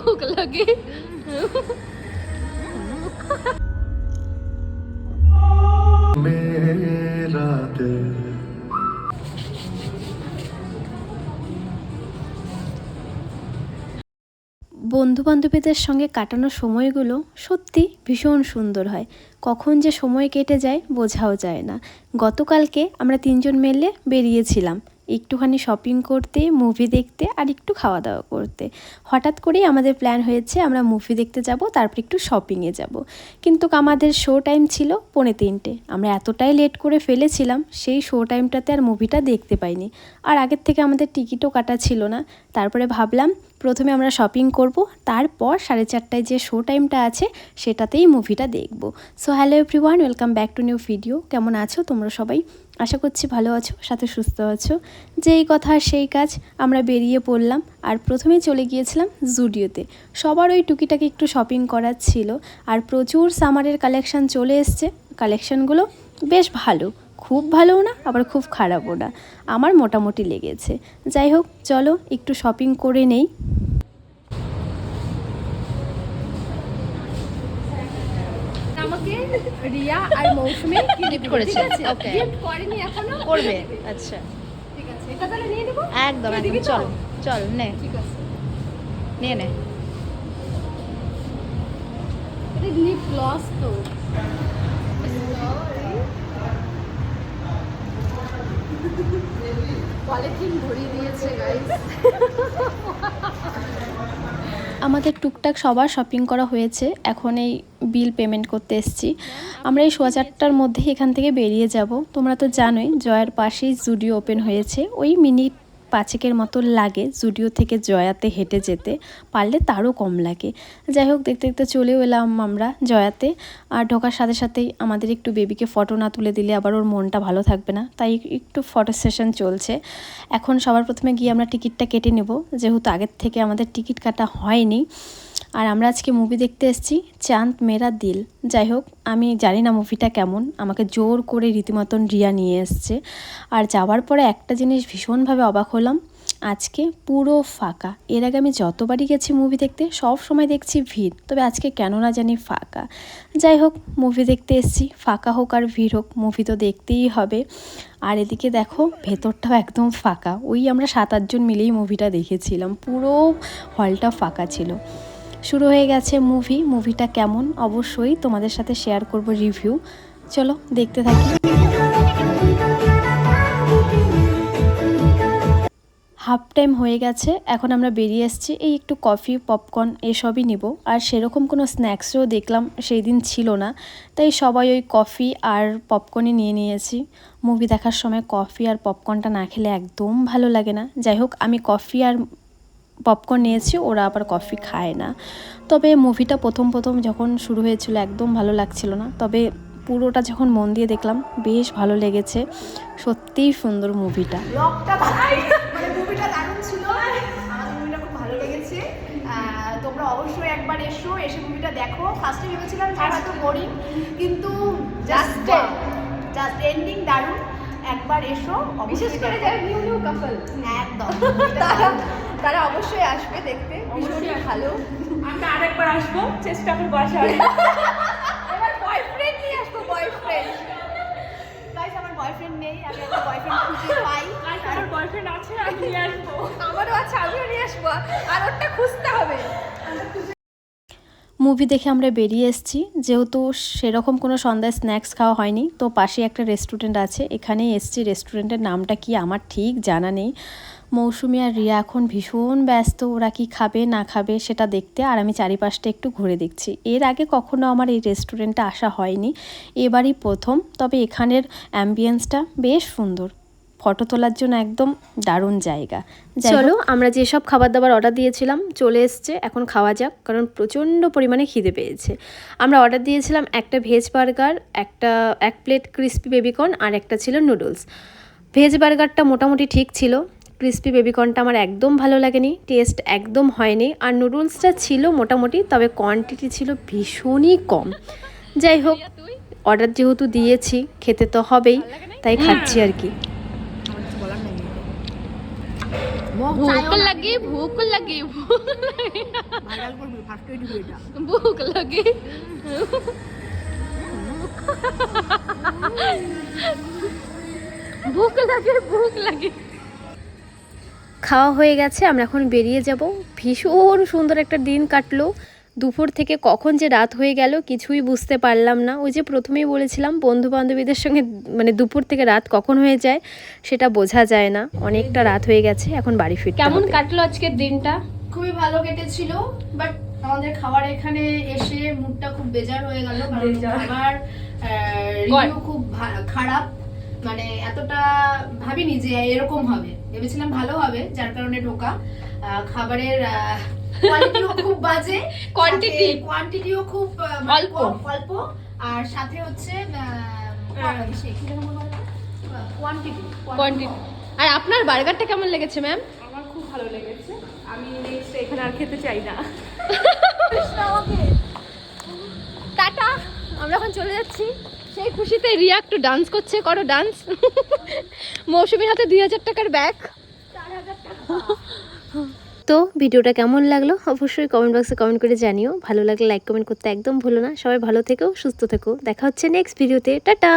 भूख लगी। मेरा दिल বন্ধুবান্ধবীদের সঙ্গে কাটানো সময়গুলো সত্যি ভীষণ সুন্দর হয়। কখন যে সময় কেটে যায় বোঝাও যায় না। গতকালকে আমরা 3 জন মিলে বেরিয়েছিলাম একটুখানি শপিং করতে, মুভি দেখতে আর একটু খাওয়া দাওয়া করতে। হঠাৎ করেই আমাদের প্ল্যান হয়েছে আমরা মুভি দেখতে যাব, তারপর একটু শপিংয়ে যাব। কিন্তু আমাদের শো টাইম ছিল 2:45। আমরা এতটাই লেট করে ফেলেছিলাম, সেই শো টাইমটাতে আর মুভিটা দেখতে পাইনি। আর আগের থেকে আমাদের টিকিটও কাটা ছিল না। তারপরে ভাবলাম প্রথমে আমরা শপিং করব, তারপর 4:30টায় যে শো টাইমটা আছে সেটাতেই মুভিটা দেখব। So hello everyone, welcome back to new video. কেমন আছো তোমরা সবাই? আশা করছি ভালো আছো, সাথে সুস্থ আছো। যেই কথা সেই কাজ, আমরা বেরিয়ে পড়লাম আর প্রথমেই চলে গিয়েছিলাম জুডিওতে। সবার ওই টুকিটাকি একটু শপিং করার ছিল আর প্রচুর সামারের কালেকশান চলে এসছে। কালেকশানগুলো বেশ ভালো, খুব ভালোও না আবার খুব খারাপও না, আমার মোটামুটি লেগেছে। যাই হোক চলো একটু শপিং করে নেই। আমাকে রিয়া আর মৌসুমী গিফট করেছে। ওকে, গিফট করেনি এখনো, করবে। আচ্ছা ঠিক আছে, এটা তাহলে নিয়ে নেব। একদম একদম, চল চল নে। ঠিক আছে, নিয়ে নে। এটা লিপ গ্লস তো পলিথিন ভরিয়ে দিয়েছে গাইস। আমাদের টুকটাক সবার শপিং করা হয়েছে, এখন এই বিল পেমেন্ট করতে এসেছি। আমরা এই 4:15টার মধ্যে এখান থেকে বেরিয়ে যাব। তোমরা তো জানোই জয়ার পাশেই জুডিও ওপেন হয়েছে। ওই মিনিট 5 মতো লাগে জুডিও থেকে জয়াতে হেঁটে যেতে, পারলে তারও কম লাগে। যাই হোক দেখতে দেখতে চলেও এলাম আমরা জয়াতে। আর ঢোকার সাথে সাথেই আমাদের একটু বেবিকে ফটো না তুলে দিলে আবার ওর মনটা ভালো থাকবে না, তাই একটু ফটো সেশন চলছে। এখন সবার প্রথমে গিয়ে আমরা টিকিটটা কেটে নেব, যেহেতু আগের থেকে আমাদের টিকিট কাটা হয়নি। আর আমরা আজকে মুভি দেখতে এসেছি চাঁদ মেরা দিল। যাই হোক আমি জানি না মুভিটা কেমন, আমাকে জোর করে রীতিমতন রিয়া নিয়ে এসছে। আর যাওয়ার পরে একটা জিনিস ভীষণভাবে অবাক হলাম, আজকে পুরো ফাঁকা। এর আগে আমি যতবারই গেছি মুভি দেখতে সব সময় দেখছি ভিড়, তবে আজকে কেন না জানি ফাঁকা। যাই হোক মুভি দেখতে এসেছি, ফাঁকা হোক আর ভিড় হোক মুভি তো দেখতেই হবে। আর এদিকে দেখো ভেতরটাও একদম ফাঁকা, ওই আমরা 7-8 জন মিলেই মুভিটা দেখেছিলাম, পুরো হলটা ফাঁকা ছিল। শুরু হয়ে গেছে মুভিটা কেমন অবশ্যই তোমাদের সাথে শেয়ার করব রিভিউ। চলো দেখতে থাকি। হাফ টাইম হয়ে গেছে, এখন আমরা বেরিয়ে এসেছি। এই একটু কফি পপকর্ন এসবই নিব। আর সেরকম কোনো স্ন্যাক্সও দেখলাম সেই দিন ছিল না, তাই সবাই ওই কফি আর পপকর্নই নিয়ে নিয়েছি। মুভি দেখার সময় কফি আর পপকর্নটা না খেলে একদম ভালো লাগে না। যাই হোক আমি কফি আর পপকর্ন নিয়েছি, ওরা আবার কফি খায় না। তবে মুভিটা প্রথম যখন শুরু হয়েছিল একদম ভালো লাগছিল না, তবে পুরোটা যখন মন দিয়ে দেখলাম বেশ ভালো লেগেছে। সত্যিই সুন্দর মুভিটা। মানে মুভিটা দারুণ ছিল, আমাদের মুভিটা খুব ভালো লেগেছে। তোমরা অবশ্যই একবার এসে মুভিটা দেখো। ফার্স্টে ভেবেছিলাম যে হয়তো বোরিং, কিন্তু জাস্ট এন্ডিং দারুণ। একবার এসো, বিশেষ করে যারা নিউ কাপল, একদম তারা অবশ্যই আসবে দেখতে, ভীষণই ভালো। আমরা আরেকবার আসবো, চেষ্টা করবো আসার। এবার বয়ফ্রেন্ড নিয়ে আসবো, বয়ফ্রেন্ড। গাইস আমার বয়ফ্রেন্ড নেই, আমি একটা বয়ফ্রেন্ড খুঁজে পাই। আমার বয়ফ্রেন্ড আছে, আমি নিয়ে আসবো। আমারও আছে, আমিও নিয়ে আসবো, আর ওটা খুঁজতে হবে। মুভি দেখে আমরা বেরিয়ে এসেছি, যেহেতু সেরকম কোনো সন্ধ্যায় স্ন্যাক্স খাওয়া হয়নি, তো পাশে একটা রেস্টুরেন্ট আছে, এখানেই এসেছি। রেস্টুরেন্টের নামটা কি আমার ঠিক জানা নেই। মৌসুমি আর রিয়া এখন ভীষণ ব্যস্ত, ওরা কি খাবে না খাবে সেটা দেখতে, আর আমি চারিপাশটা একটু ঘুরে দেখছি। এর আগে কখনো আমার এই রেস্টুরেন্টে আসা হয়নি, এবারই প্রথম। তবে এখানের অ্যাম্বিয়েন্সটা বেশ সুন্দর, ফটো তোলার জন্য একদম দারুণ জায়গা। চলো আমরা যেসব খাবার দাবার অর্ডার দিয়েছিলাম চলে এসছে, এখন খাওয়া যাক, কারণ প্রচণ্ড পরিমাণে খিদে পেয়েছে। আমরা অর্ডার দিয়েছিলাম একটা ভেজ বার্গার, এক প্লেট ক্রিস্পি বেবিকর্ন, আর একটা ছিল নুডলস। ভেজ বার্গারটা মোটামুটি ঠিক ছিল, ক্রিস্পি বেবিকর্নটা আমার একদম ভালো লাগেনি, টেস্ট একদম হয়নি। আর নুডলসটা ছিল মোটামুটি, তবে কোয়ান্টিটি ছিল ভীষণই কম। যাই হোক অর্ডার যেহেতু দিয়েছি খেতে তো হবেই, তাই খাচ্ছি আর কি। ভুক লাগি ভুক লাগি ভাইরাল করবি ফার্স্ট এড ভিডিওটা। ভুক লাগি ভুক লাগে ভুক লাগে। খাওয়া হয়ে গেছে, আমরা এখন বেরিয়ে যাব। ভীষণ সুন্দর একটা দিন কাটলো। দুপুর থেকে কখন যে রাত হয়ে গেল কিছুই বুঝতে পারলাম না। ওই যে প্রথমেই বলেছিলাম বন্ধু বান্ধবীদের সঙ্গে মানে দুপুর থেকে রাত কখন হয়ে যায় সেটা বোঝা যায় না। অনেকটা রাত হয়ে গেছে, এখন বাড়ি ফিরতে কেমন হবে। কাটলো আজকের দিনটা? খুবই ভালো কেটেছিল, বাট আমাদের খাবার এখানে এসে মুডটা খুব বেজার হয়ে গেল, কারণ খাবার রিভিউ খুব খারাপ। মানে এতটা ভাবিনি যে এরকম হবে, ভেবেছিলাম ভালো হবে, যার কারণে ঢোকা। খাবারের কোয়ালিটিও খুব বাজে, কোয়ান্টিটিও খুব অল্প। অল্প, আর সাথে হচ্ছে কোয়ান্টিটি। আর আপনার বার্গারটা কেমন লেগেছে ম্যাম? আমার খুব ভালো লেগেছে, আমি নেক্সট এখানে আর খেতে চাই না। টাটা, আমরা এখন চলে যাচ্ছি। সেই খুশিতে রিয়া একটু ডান্স করছে, করো ডান্স। মৌসুমীর হাতে 2000 টাকার ব্যাগ। তো ভিডিওটা কেমন লাগলো অবশ্যই কমেন্ট বক্সে কমেন্ট করে জানিও। ভালো লাগলে লাইক কমেন্ট করতে একদম ভুলো না। সবাই ভালো থেকো, সুস্থ থেকো। দেখা হচ্ছে নেক্সট ভিডিওতে। টাটা।